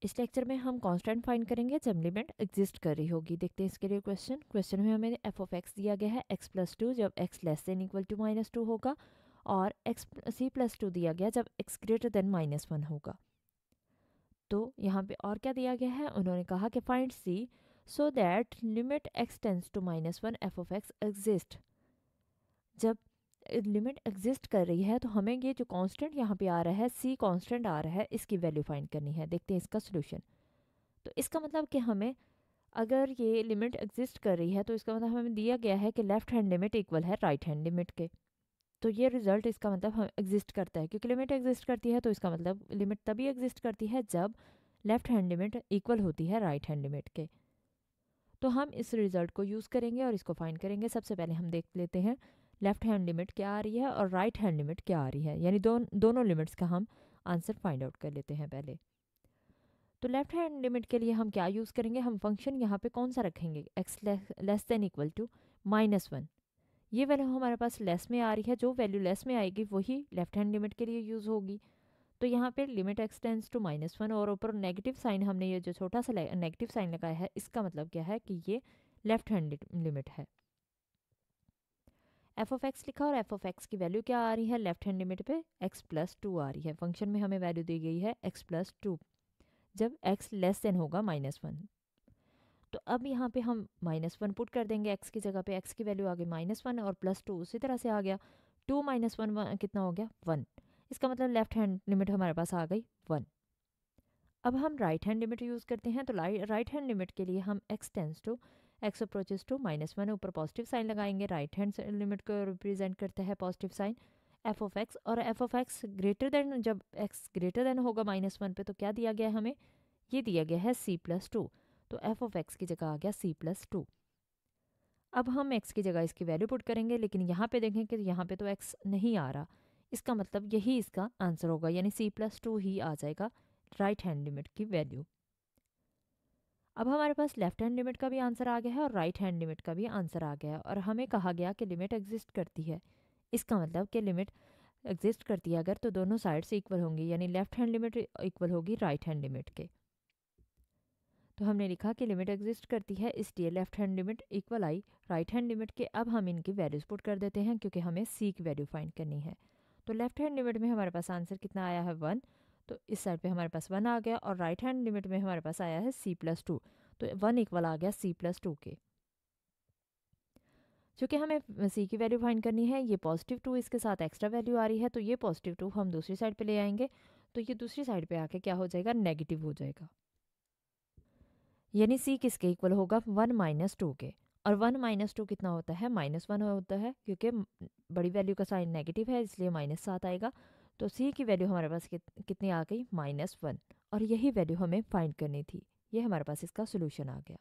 इस लेक्चर में हम कांस्टेंट फाइंड करेंगे जब लिमिट एग्जिस्ट कर रही होगी। देखते हैं इसके लिए क्वेश्चन में हमें एफ ऑफ एक्स दिया गया है x+2 जब x less than equal to -2 होगा, और c+2 दिया गया जब x ग्रेटर देन -1 होगा। तो यहाँ पे और क्या दिया गया है, उन्होंने कहा कि find c so that limit x tends to -1 F of X exist. जब लिमिट एग्जिस्ट कर रही है तो हमें ये जो कांस्टेंट यहाँ पे आ रहा है, c कांस्टेंट आ रहा है, इसकी वैल्यू फाइंड करनी है। देखते हैं इसका सोल्यूशन। तो इसका मतलब कि हमें, अगर ये लिमिट एग्जिस्ट कर रही है तो इसका मतलब हमें दिया गया है कि लेफ्ट हैंड लिमिट इक्वल है राइट हैंड लिमिट के। तो ये रिजल्ट इसका मतलब हम एग्जिस्ट करता है, क्योंकि लिमिट एग्जिस्ट करती है तो इसका मतलब लिमिट तभी एग्जिस्ट करती है जब लेफ्ट हैंड लिमिट इक्वल होती है राइट हैंड लिमिट के। तो हम इस रिजल्ट को यूज़ करेंगे और इसको फाइंड करेंगे। सबसे पहले हम देख लेते हैं लेफ्ट हैंड लिमिट क्या आ रही है और राइट हैंड लिमिट क्या आ रही है, यानी दोनों लिमिट्स का हम आंसर फाइंड आउट कर लेते हैं पहले। तो लेफ्ट हैंड लिमिट के लिए हम क्या यूज़ करेंगे, हम फंक्शन यहाँ पे कौन सा रखेंगे, x less than equal to -1। ये वैल्यू हमारे पास लेस में आ रही है, जो वैल्यू लेस में आएगी वही लेफ्ट हैंड लिमिट के लिए यूज़ होगी। तो यहाँ पे लिमिट x टेंड्स टू -1 और ऊपर नेगेटिव साइन, हमने ये जो छोटा सा नेगेटिव साइन लगाया है, इसका मतलब क्या है कि ये लेफ्ट हैंड लिमिट है। एफ ऑफ एक्स लिखा और एफ ऑफ एक्स की वैल्यू क्या आ रही है, लेफ्ट हैंड लिमिट पे x+2 आ रही है। फंक्शन में हमें वैल्यू दी गई है x+2 जब x लेस देन होगा -1। तो अब यहाँ पे हम -1 पुट कर देंगे x की जगह पे, x की वैल्यू आ गई -1 और +2 उसी तरह से आ गया। 2 - 1 कितना हो गया, 1। इसका मतलब लेफ्ट हैंड लिमिट हमारे पास आ गई 1। अब हम राइट हैंड लिमिट यूज़ करते हैं। तो राइट हैंड लिमिट के लिए हम x tends to x approaches to -1, ऊपर पॉजिटिव साइन लगाएंगे। राइट हैंड लिमिट को रिप्रेजेंट करता है positive sign F of X, और F of X greater than, जब x ग्रेटर देन होगा -1 पे, तो क्या दिया गया है हमें, ये दिया गया है c+2। तो एफ ऑफ एक्स की जगह आ गया c+2। अब हम x की जगह इसकी वैल्यू पुट करेंगे, लेकिन यहाँ पे देखें कि यहाँ पे तो x नहीं आ रहा। इसका मतलब यही इसका आंसर होगा, यानी c+2 ही आ जाएगा राइट हैंड लिमिट की वैल्यू। अब हमारे पास लेफ्ट हैंड लिमिट का भी आंसर आ गया है और राइट हैंड लिमिट का भी आंसर आ गया है, और हमें कहा गया कि लिमिट एग्जिस्ट करती है। इसका मतलब कि लिमिट एग्जिस्ट करती है अगर, तो दोनों साइड्स इक्वल होंगी, यानी लेफ्ट हैंड लिमिट इक्वल होगी राइट हैंड लिमिट के। तो हमने लिखा कि लिमिट एग्जिस्ट करती है, इसलिए लेफ्ट हैंड लिमिट इक्वल आई राइट हैंड लिमिट के। अब हम इनकी वैल्यूज पुट कर देते हैं, क्योंकि हमें सी की वैल्यू फाइंड करनी है। तो लेफ्ट हैंड लिमिट में हमारे पास आंसर कितना आया है, 1। तो इस साइड पे हमारे पास 1 आ गया, और राइट हैंड लिमिट में हमारे पास आया है c+2। तो 1 इक्वल आ गया c+2 के। चूँकि हमें सी की वैल्यू फाइंड करनी है, ये +2 इसके साथ एक्स्ट्रा वैल्यू आ रही है, तो ये +2 हम दूसरी साइड पे ले आएंगे। तो ये दूसरी साइड पे आके क्या हो जाएगा, नेगेटिव हो जाएगा। यानी सी किसके इक्वल होगा, 1 - 2 के। और 1 - 2 कितना होता है, -1 होता है, क्योंकि बड़ी वैल्यू का साइन नेगेटिव है, इसलिए -7 आएगा। तो सी की वैल्यू हमारे पास कितनी आ गई, -1। और यही वैल्यू हमें फाइंड करनी थी। ये हमारे पास इसका सोल्यूशन आ गया।